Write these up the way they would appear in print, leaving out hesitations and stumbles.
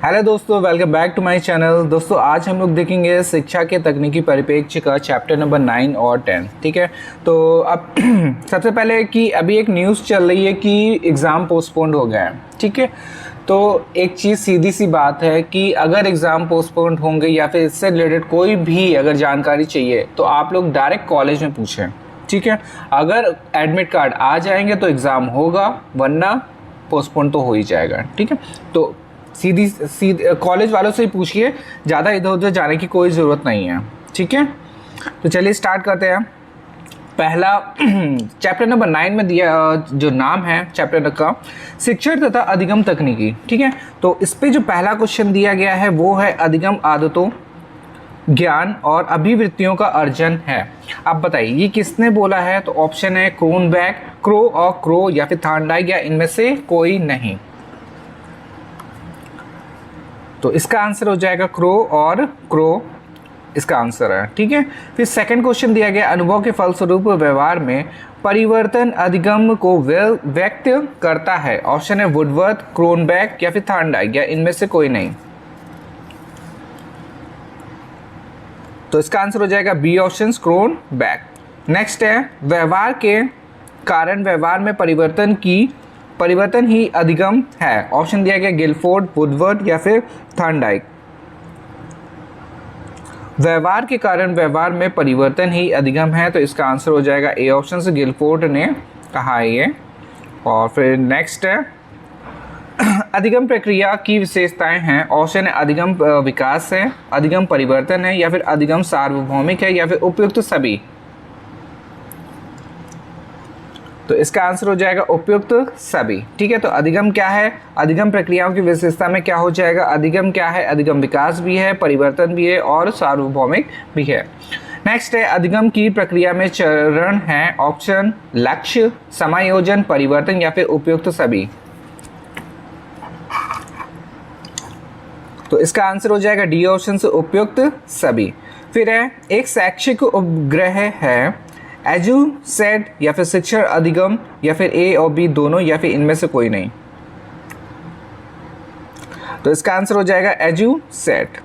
Hello दोस्तों, welcome back to my channel. दोस्तों आज हम लोग देखेंगे शिक्षा के तकनीकी परिप्रेक्ष्य का चैप्टर नंबर 9 और 10। ठीक है, तो अब सबसे पहले कि अभी एक न्यूज़ चल रही है कि एग्ज़ाम पोस्टपोन्ड हो गया है। ठीक है, तो एक चीज़ सीधी सी बात है कि अगर एग्ज़ाम पोस्टपोन्ड होंगे या फिर इससे रिलेटेड कोई भी अगर जानकारी चाहिए तो आप लोग डायरेक्ट कॉलेज में पूछें। ठीक है, अगर एडमिट कार्ड आ जाएंगे तो एग्ज़ाम होगा, वरना पोस्टपोन तो हो ही जाएगा। ठीक है, तो सीधी कॉलेज वालों से ही पूछिए, ज़्यादा इधर उधर जाने की कोई ज़रूरत नहीं है। ठीक है, तो चलिए स्टार्ट करते हैं। पहला चैप्टर नंबर 9 में दिया जो नाम है चैप्टर का, शिक्षण तथा अधिगम तकनीकी। ठीक है, तो इस पे जो पहला क्वेश्चन दिया गया है वो है अधिगम आदतों, ज्ञान और अभिवृत्तियों का अर्जन है। अब बताइए ये किसने बोला है? तो ऑप्शन है क्रोनबेक, क्रो और क्रो, या फिर थॉर्नडाइक, या इनमें से कोई नहीं। तो इसका आंसर हो जाएगा क्रो और क्रो इसका आंसर है। ठीक है, फिर सेकंड क्वेश्चन दिया गया, अनुभव के फलस्वरूप व्यवहार में परिवर्तन अधिगम को व्यक्त करता है। ऑप्शन है वुडवर्थ, क्रोनबेक, या फिर थॉर्नडाइक, या इनमें से कोई नहीं। तो इसका आंसर हो जाएगा बी ऑप्शन, क्रोनबेक। नेक्स्ट है व्यवहार के कारण व्यवहार में परिवर्तन ही अधिगम है। ऑप्शन दिया गया गिलफोर्ड, वुडवर्थ, या फिर थॉर्नडाइक। व्यवहार के कारण व्यवहार में परिवर्तन ही अधिगम है, तो इसका आंसर हो जाएगा ए ऑप्शन से, गिलफोर्ड ने कहा है ये। और फिर नेक्स्ट है अधिगम प्रक्रिया की विशेषताएं हैं। ऑप्शन है अधिगम विकास है, अधिगम परिवर्तन है, या फिर अधिगम सार्वभौमिक है, या फिर उपयुक्त सभी। तो इसका आंसर हो जाएगा उपयुक्त सभी। ठीक है, तो अधिगम क्या है? अधिगम प्रक्रियाओं की विशेषता में क्या हो जाएगा? अधिगम क्या है? अधिगम विकास भी है, परिवर्तन भी है और सार्वभौमिक भी है। नेक्स्ट है अधिगम की प्रक्रिया में चरण है। ऑप्शन लक्ष्य, समायोजन, परिवर्तन, या फिर उपयुक्त सभी। तो इसका आंसर हो जाएगा डी ऑप्शन से, उपयुक्त सभी। फिर है एक शैक्षिक उपग्रह है, एजुसेट, या फिर शिक्षण अधिगम, या फिर ए और बी दोनों, या फिर इनमें से कोई नहीं। तो इसका आंसर हो जाएगा एजुसेट।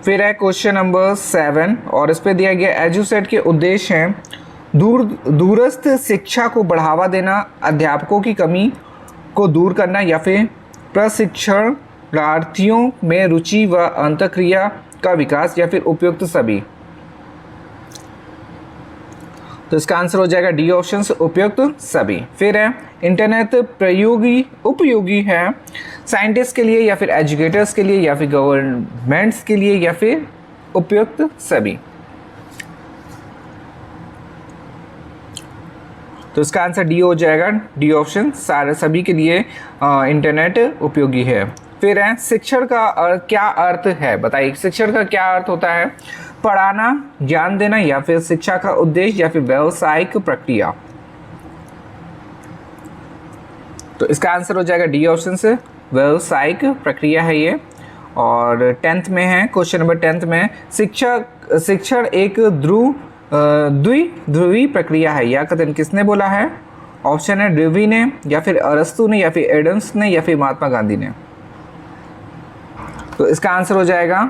फिर है क्वेश्चन नंबर 7 और इस पे दिया गया एजुसेट के उद्देश्य हैं दूरस्थ शिक्षा को बढ़ावा देना, अध्यापकों की कमी को दूर करना, या फिर प्रशिक्षणार्थियों में रुचि व अंतःक्रिया का विकास, या फिर उपयुक्त सभी। तो इसका आंसर हो जाएगा डी ऑप्शन से, उपयुक्त सभी। फिर है इंटरनेट उपयोगी है साइंटिस्ट के लिए, या फिर एजुकेटर्स के लिए, या फिर गवर्नमेंट्स के लिए, या फिर उपयुक्त सभी। तो इसका आंसर डी हो जाएगा, डी ऑप्शन, सारे सभी के लिए इंटरनेट उपयोगी है। फिर है शिक्षण का क्या अर्थ है? बताइए शिक्षण का क्या अर्थ होता है? पढ़ाना, ज्ञान देना, या फिर शिक्षा का उद्देश्य, या फिर व्यावसायिक प्रक्रिया। तो इसका आंसर हो जाएगा डी ऑप्शन से, व्यावसायिक प्रक्रिया है ये। और 10th में है क्वेश्चन नंबर 10th में, शिक्षण एक द्विध्रुवी प्रक्रिया है। यह कथन किसने बोला है? ऑप्शन है ड्यूवी ने, या फिर अरस्तु ने, या फिर एडम्स ने, या फिर महात्मा गांधी ने। तो इसका आंसर हो जाएगा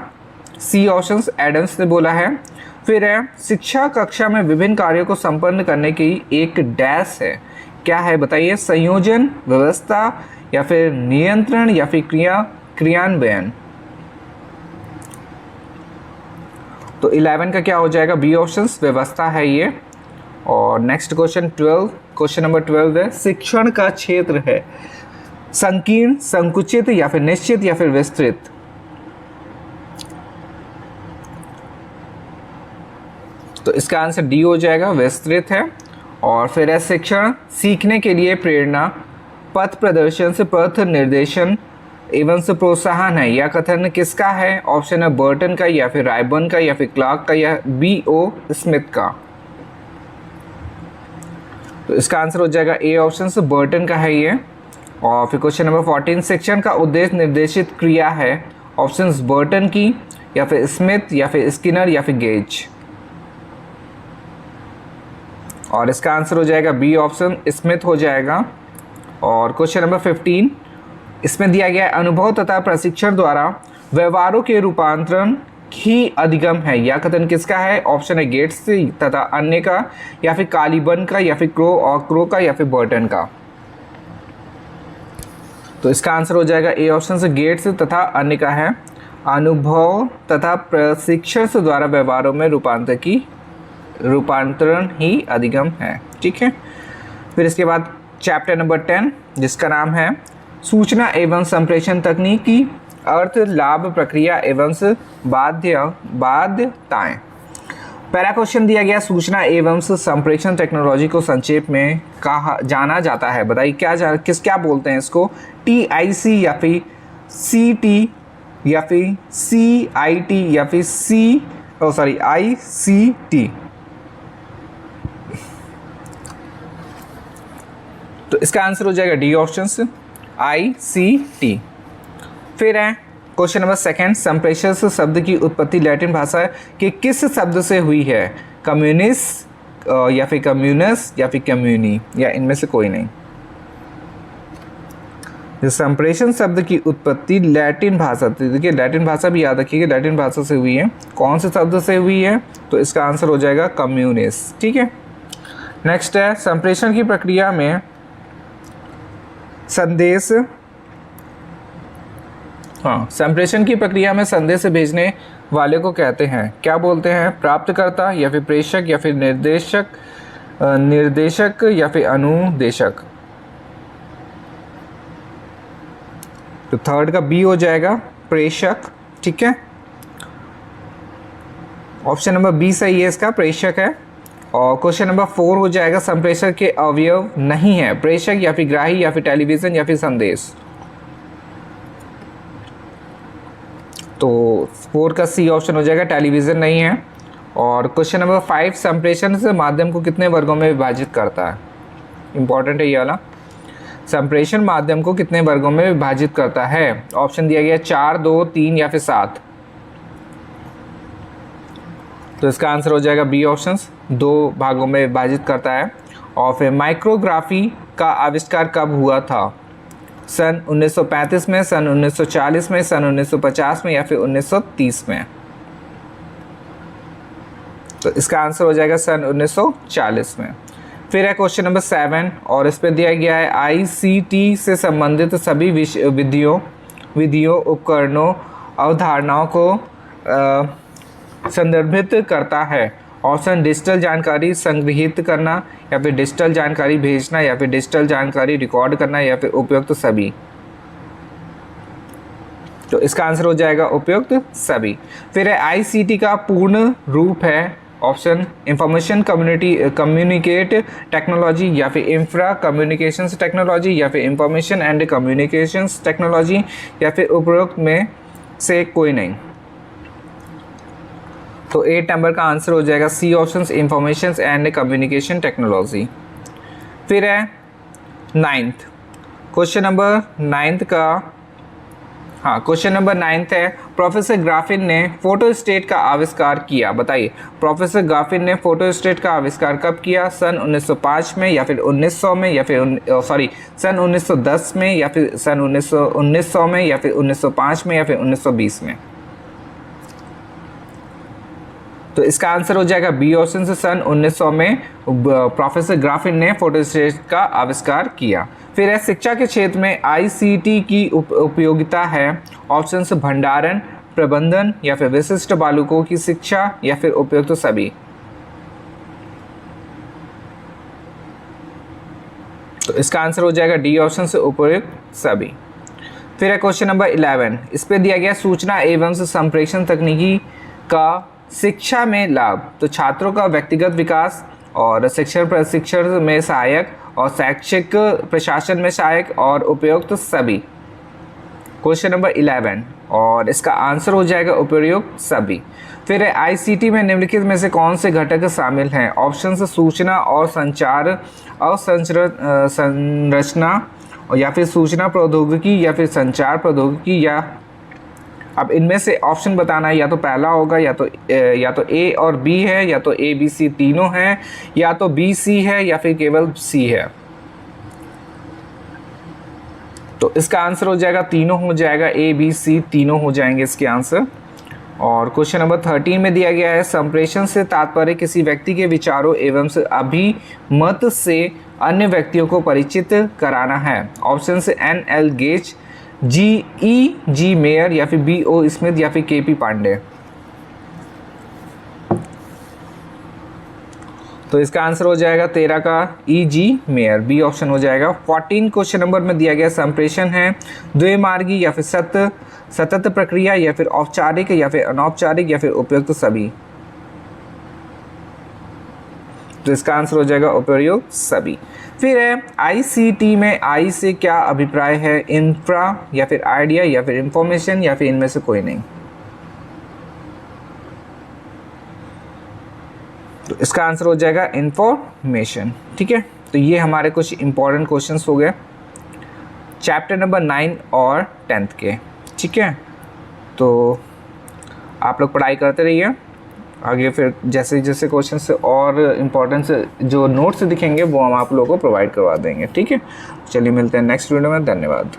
सी ऑप्शन, एडम्स ने बोला है। फिर है शिक्षा कक्षा में विभिन्न कार्यों को संपन्न करने की एक डैश है। क्या है बताइए? संयोजन, व्यवस्था, या फिर नियंत्रण, या फिर क्रियान्वयन। तो 11 का क्या हो जाएगा? बी ऑप्शन, व्यवस्था है ये। और नेक्स्ट क्वेश्चन 12, क्वेश्चन नंबर 12 है शिक्षण का क्षेत्र है संकीर्ण, संकुचित, या फिर निश्चित, या फिर विस्तृत। तो इसका आंसर डी हो जाएगा, विस्तृत है। और फिर है शिक्षण सीखने के लिए प्रेरणा, पथ प्रदर्शन से पथ निर्देशन एवं से प्रोत्साहन है। यह कथन किसका है? ऑप्शन है बर्टन का, या फिर रायबर्न का, या फिर क्लार्क का, या बी ओ स्मिथ का। तो इसका आंसर हो जाएगा ए ऑप्शन से, बर्टन का है ये। और फिर क्वेश्चन नंबर 14, शिक्षण का उद्देश्य निर्देशित क्रिया है। ऑप्शन बर्टन की, या फिर स्मिथ, या फिर स्किनर, या फिर गेज। और इसका आंसर हो जाएगा बी ऑप्शन, स्मिथ हो जाएगा। और क्वेश्चन नंबर 15, इसमें दिया गया अनुभव तथा प्रशिक्षण द्वारा व्यवहारों के रूपांतरण ही अधिगम है। यह कथन किसका है? ऑप्शन है गेट्स तथा अन्य का, या फिर कालीबन का, या फिर क्रो का, या फिर बर्टन का। तो इसका आंसर हो जाएगा ए ऑप्शन से गेट्स तथा अन्य का है अनुभव तथा प्रशिक्षण से द्वारा व्यवहारों में रूपांतरण ही अधिगम है। ठीक है, फिर इसके बाद चैप्टर नंबर 10 जिसका नाम है सूचना एवं संप्रेषण तकनीकी अर्थ लाभ प्रक्रिया एवं बाध्यताएं। पहला क्वेश्चन दिया गया सूचना एवं संप्रेषण टेक्नोलॉजी को संक्षेप में कहा जाना जाता है। बताइए क्या बोलते हैं इसको? TIC या फिर CT या फिर CIT या फिर ICT। तो इसका आंसर हो जाएगा डी ऑप्शन से ICT। फिर है क्वेश्चन नंबर 2 संप्रेषण शब्द की उत्पत्ति लैटिन भाषा के किस शब्द से हुई है? कम्युनिस्ट या फिर कम्युनस या फिर कम्युनी, या इनमें से कोई नहीं। संप्रेषण शब्द की उत्पत्ति लैटिन भाषा, देखिए लैटिन भाषा भी याद रखिएगा, लैटिन भाषा से हुई है। कौन से शब्द से हुई है? तो इसका आंसर हो जाएगा कम्युनिस्ट। ठीक है, नेक्स्ट है संप्रेषण की प्रक्रिया में संदेश, संप्रेषण की प्रक्रिया में संदेश भेजने वाले को कहते हैं, क्या बोलते हैं? प्राप्तकर्ता या फिर प्रेषक या फिर निर्देशक या फिर अनुदेशक। तो थर्ड का बी हो जाएगा प्रेषक। ठीक है, ऑप्शन नंबर बी सही है, इसका प्रेषक है। और क्वेश्चन नंबर 4 हो जाएगा संप्रेषक के अवयव नहीं है, प्रेषक या फिर ग्राही या फिर टेलीविजन या फिर संदेश। तो 4 का सी ऑप्शन हो जाएगा, टेलीविज़न नहीं है। और क्वेश्चन नंबर 5 संप्रेषण से माध्यम को कितने वर्गों में विभाजित करता है? इंपॉर्टेंट है ये वाला। संप्रेषण माध्यम को कितने वर्गों में विभाजित करता है? ऑप्शन दिया गया 4, 2, 3 या फिर 7। तो इसका आंसर हो जाएगा बी ऑप्शन, 2 भागों में विभाजित करता है। और फिर माइक्रोग्राफी का आविष्कार कब हुआ था? सन 1935 में, सन 1940 में, सन 1950 में या फिर 1930 में। तो इसका आंसर हो जाएगा सन 1940 में। फिर है क्वेश्चन नंबर 7 और इस पे दिया गया है ICT से संबंधित सभी विधियों उपकरणों अवधारणाओं को संदर्भित करता है। ऑप्शन डिजिटल जानकारी संग्रहित करना या फिर डिजिटल जानकारी भेजना या फिर डिजिटल जानकारी रिकॉर्ड करना या फिर उपयुक्त सभी। तो इसका आंसर हो जाएगा उपयुक्त सभी। फिर है ICT का पूर्ण रूप है, ऑप्शन इंफॉर्मेशन कम्युनिकेट टेक्नोलॉजी या फिर इंफ्रा कम्युनिकेशंस टेक्नोलॉजी या फिर इंफॉर्मेशन एंड कम्युनिकेशंस टेक्नोलॉजी या फिर उपरोक्त में से कोई नहीं। तो 8 नंबर का आंसर हो जाएगा C option information and communication technology. फिर है 9th क्वेश्चन नंबर 9th का, क्वेश्चन नंबर 9th है प्रोफेसर ग्राफिन ने फोटोस्टेट का आविष्कार किया। बताइए प्रोफेसर ग्राफिन ने फोटोस्टेट का आविष्कार कब किया? सन 1905 में या फिर 1900 में या फिर सन 1910 में या फिर सन 1900 में या फिर 1905 में या फिर 1920 में। तो इसका आंसर हो जाएगा बी ऑप्शन से सन 1900 में प्रोफेसर ग्राफिन ने फोटोस्टेट का आविष्कार किया। फिर है शिक्षा के क्षेत्र में ICT की उपयोगिता है। ऑप्शन से भंडारण, प्रबंधन या फिर विशिष्ट बालकों की शिक्षा या फिर उपयुक्त सभी। तो इसका आंसर हो जाएगा डी ऑप्शन से उपयुक्त सभी। फिर है क्वेश्चन नंबर 11, इस पे दिया गया सूचना एवं संप्रेषण तकनीकी का शिक्षा में लाभ। तो छात्रों का व्यक्तिगत विकास और शिक्षण प्रशिक्षण में सहायक और शैक्षिक प्रशासन में सहायक और उपयुक्त सभी। क्वेश्चन नंबर 11 और इसका आंसर हो जाएगा उपयुक्त सभी। फिर है ICT में निम्नलिखित में से कौन से घटक शामिल हैं? ऑप्शन से सूचना और संचार संरचना या फिर सूचना प्रौद्योगिकी या फिर संचार प्रौद्योगिकी, या अब इनमें से ऑप्शन बताना है, या तो पहला होगा या तो A और B है, या तो A B C तीनों हैं, या तो B C है या फिर केवल C है। तो इसका आंसर हो जाएगा, तीनों हो जाएगा, ए बी सी तीनों हो जाएंगे इसके आंसर। और क्वेश्चन नंबर 13 में दिया गया है, संप्रेषण से तात्पर्य किसी व्यक्ति के विचारों एवं अभिमत से अन्य व्यक्तियों को परिचित कराना है। ऑप्शन से एन एल गेज, जी मेयर, या फिर बी ओ स्मिथ, या फिर के पी पांडे। तो इसका आंसर हो जाएगा 13 का ई जी मेयर, बी ऑप्शन हो जाएगा। 14 क्वेश्चन नंबर में दिया गया, संप्रेषण है द्विमार्गी या फिर सतत प्रक्रिया, या फिर औपचारिक, या फिर अनौपचारिक, या फिर उपयुक्त सभी। तो इसका आंसर हो जाएगा उपयुक्त सभी। फिर है आईसीटी में आई से क्या अभिप्राय है, इंफ्रा, या फिर आइडिया, या फिर इंफॉर्मेशन, या फिर इनमें से कोई नहीं। तो इसका आंसर हो जाएगा इंफॉर्मेशन। ठीक है, तो ये हमारे कुछ इंपॉर्टेंट क्वेश्चंस हो गए चैप्टर नंबर 9 और 10th के। ठीक है, तो आप लोग पढ़ाई करते रहिए आगे, फिर जैसे जैसे क्वेश्चन से और इम्पोर्टेंस जो नोट्स दिखेंगे वो हम आप लोगों को प्रोवाइड करवा देंगे। ठीक है, चलिए मिलते हैं नेक्स्ट वीडियो में, धन्यवाद।